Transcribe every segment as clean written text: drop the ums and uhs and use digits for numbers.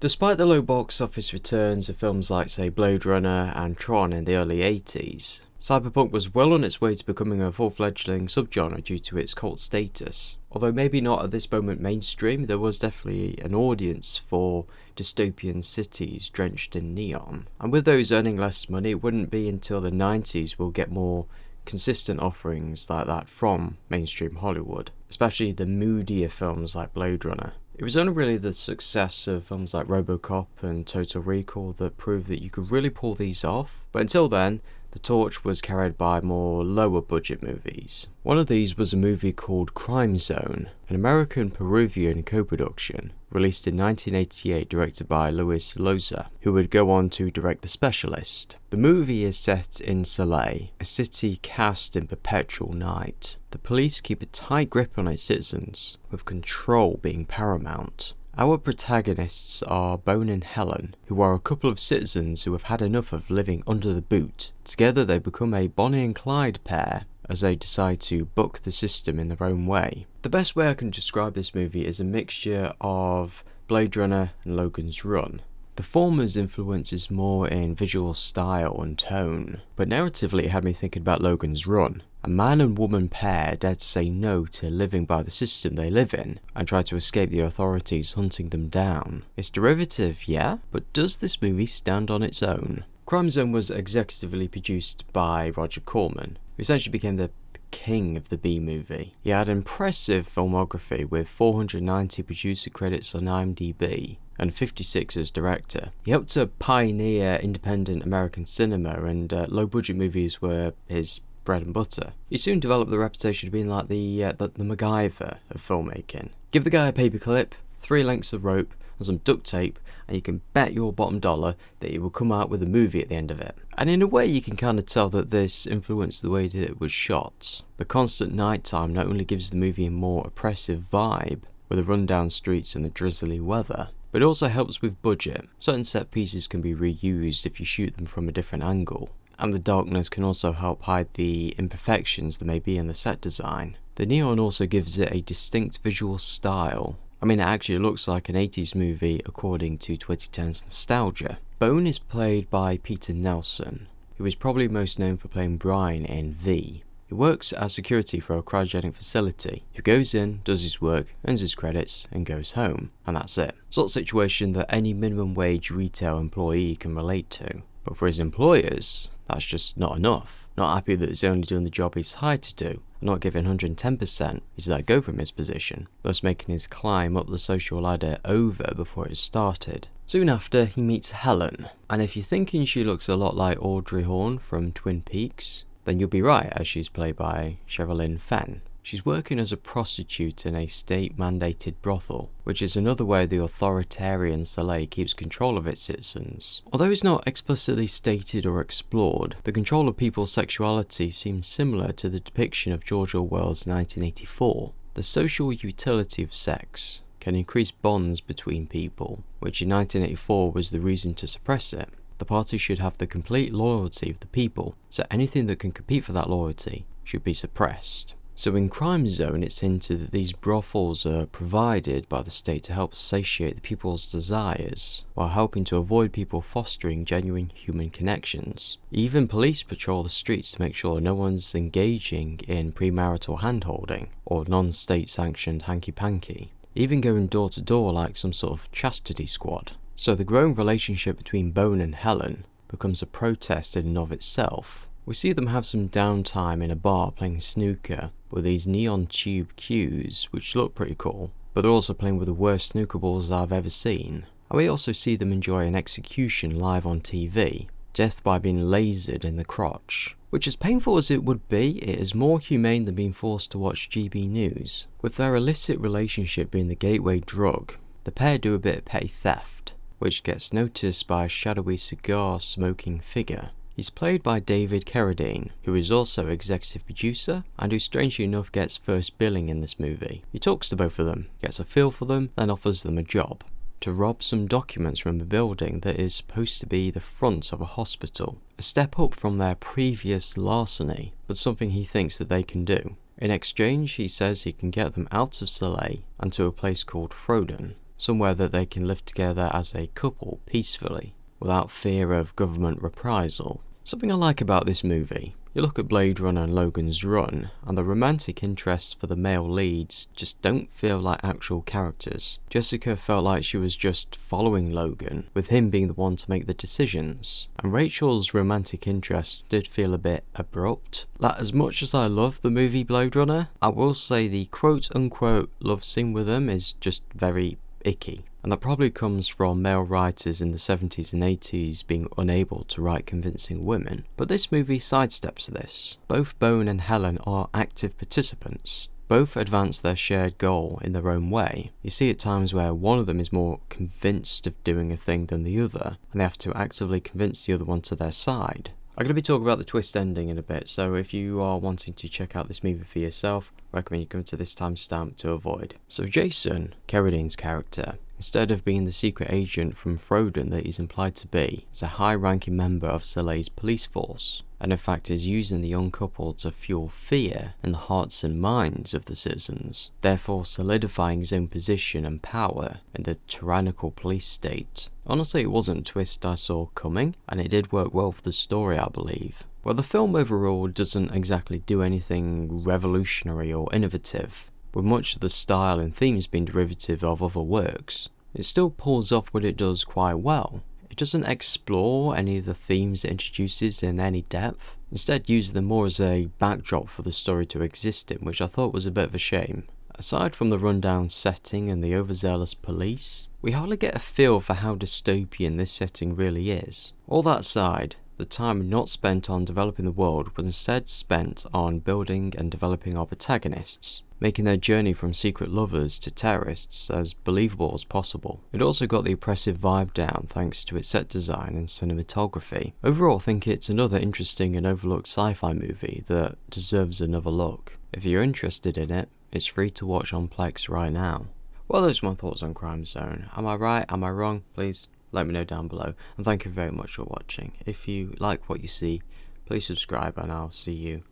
Despite the low box office returns of films like, say, Blade Runner and Tron in the early 80s, cyberpunk was well on its way to becoming a full-fledgling subgenre due to its cult status. Although maybe not at this moment mainstream, there was definitely an audience for dystopian cities drenched in neon. And with those earning less money, it wouldn't be until the 90s we'll get more consistent offerings like that from mainstream Hollywood, especially the moodier films like Blade Runner. It was only really the success of films like RoboCop and Total Recall that proved that you could really pull these off, but until then, the torch was carried by more lower budget movies. One of these was a movie called Crime Zone, an American-Peruvian co-production, released in 1988, directed by Luis Loza, who would go on to direct The Specialist. The movie is set in Salé, a city cast in perpetual night. The police keep a tight grip on its citizens, with control being paramount. Our protagonists are Bone and Helen, who are a couple of citizens who have had enough of living under the boot. Together they become a Bonnie and Clyde pair as they decide to buck the system in their own way. The best way I can describe this movie is a mixture of Blade Runner and Logan's Run. The former's influence is more in visual style and tone, but narratively it had me thinking about Logan's Run. A man and woman pair dare to say no to living by the system they live in and try to escape the authorities hunting them down. It's derivative, yeah, but does this movie stand on its own? Crime Zone was executively produced by Roger Corman, who essentially became the king of the B-movie. He had an impressive filmography with 490 producer credits on IMDb and 56 as director. He helped to pioneer independent American cinema, and low-budget movies were his bread and butter. He soon developed the reputation of being like the MacGyver of filmmaking. Give the guy a paperclip, 3 lengths of rope, and some duct tape, and you can bet your bottom dollar that he will come out with a movie at the end of it. And in a way you can kind of tell that this influenced the way that it was shot. The constant nighttime not only gives the movie a more oppressive vibe, with the rundown streets and the drizzly weather, but it also helps with budget. Certain set pieces can be reused if you shoot them from a different angle, and the darkness can also help hide the imperfections that may be in the set design. The neon also gives it a distinct visual style. I mean, it actually looks like an 80s movie according to 2010's nostalgia. Bone is played by Peter Nelson, who is probably most known for playing Brian in V. He works as security for a cryogenic facility. He goes in, does his work, earns his credits, and goes home. And that's it. Sort of situation that any minimum wage retail employee can relate to. But for his employers, that's just not enough. Not happy that he's only doing the job he's hired to do, and not giving 110%, he's let go from his position, thus making his climb up the social ladder over before it started. Soon after, he meets Helen, and if you're thinking she looks a lot like Audrey Horne from Twin Peaks, then you'll be right, as she's played by Sherilyn Fenn. She's working as a prostitute in a state-mandated brothel, which is another way the authoritarian Salé keeps control of its citizens. Although it's not explicitly stated or explored, the control of people's sexuality seems similar to the depiction of George Orwell's 1984. The social utility of sex can increase bonds between people, which in 1984 was the reason to suppress it. The party should have the complete loyalty of the people, so anything that can compete for that loyalty should be suppressed. So in Crime Zone, it's hinted that these brothels are provided by the state to help satiate the people's desires, while helping to avoid people fostering genuine human connections. Even police patrol the streets to make sure no one's engaging in premarital handholding, or non-state sanctioned hanky-panky, even going door to door like some sort of chastity squad. So the growing relationship between Bone and Helen becomes a protest in and of itself. We see them have some downtime in a bar playing snooker with these neon tube cues, which look pretty cool, but they're also playing with the worst snooker balls I've ever seen. And we also see them enjoy an execution live on TV, death by being lasered in the crotch. Which, as painful as it would be, it is more humane than being forced to watch GB News. With their illicit relationship being the gateway drug, the pair do a bit of petty theft, which gets noticed by a shadowy cigar-smoking figure. He's played by David Carradine, who is also executive producer, and who strangely enough gets first billing in this movie. He talks to both of them, gets a feel for them, then offers them a job. To rob some documents from a building that is supposed to be the front of a hospital. A step up from their previous larceny, but something he thinks that they can do. In exchange, he says he can get them out of Salé and to a place called Frodon. somewhere that they can live together as a couple peacefully, without fear of government reprisal. Something I like about this movie, you look at Blade Runner and Logan's Run, and the romantic interests for the male leads just don't feel like actual characters. Jessica felt like she was just following Logan, with him being the one to make the decisions. And Rachel's romantic interest did feel a bit abrupt. Like, as much as I love the movie Blade Runner, I will say the quote-unquote love scene with him is just very icky. And that probably comes from male writers in the 70s and 80s being unable to write convincing women. But this movie sidesteps this. Both Bone and Helen are active participants. Both advance their shared goal in their own way. You see at times where one of them is more convinced of doing a thing than the other, and they have to actively convince the other one to their side. I'm going to be talking about the twist ending in a bit, so if you are wanting to check out this movie for yourself, I recommend you come to this timestamp to avoid. So Jason, Carradine's character, instead of being the secret agent from Frodon that he's implied to be, is a high-ranking member of Soleil's police force, and in fact is using the young couple to fuel fear in the hearts and minds of the citizens, therefore solidifying his own position and power in the tyrannical police state. Honestly, it wasn't a twist I saw coming, and it did work well for the story, I believe. While the film overall doesn't exactly do anything revolutionary or innovative, with much of the style and themes being derivative of other works, it still pulls off what it does quite well. It doesn't explore any of the themes it introduces in any depth, instead using them more as a backdrop for the story to exist in, which I thought was a bit of a shame. Aside from the rundown setting and the overzealous police, we hardly get a feel for how dystopian this setting really is. All that aside, the time not spent on developing the world was instead spent on building and developing our protagonists, making their journey from secret lovers to terrorists as believable as possible. It also got the oppressive vibe down thanks to its set design and cinematography. Overall, I think it's another interesting and overlooked sci-fi movie that deserves another look. If you're interested in it, it's free to watch on Plex right now. Well, those are my thoughts on Crime Zone. Am I right? Am I wrong? Please let me know down below, and thank you very much for watching. If you like what you see, please subscribe and I'll see you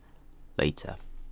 later.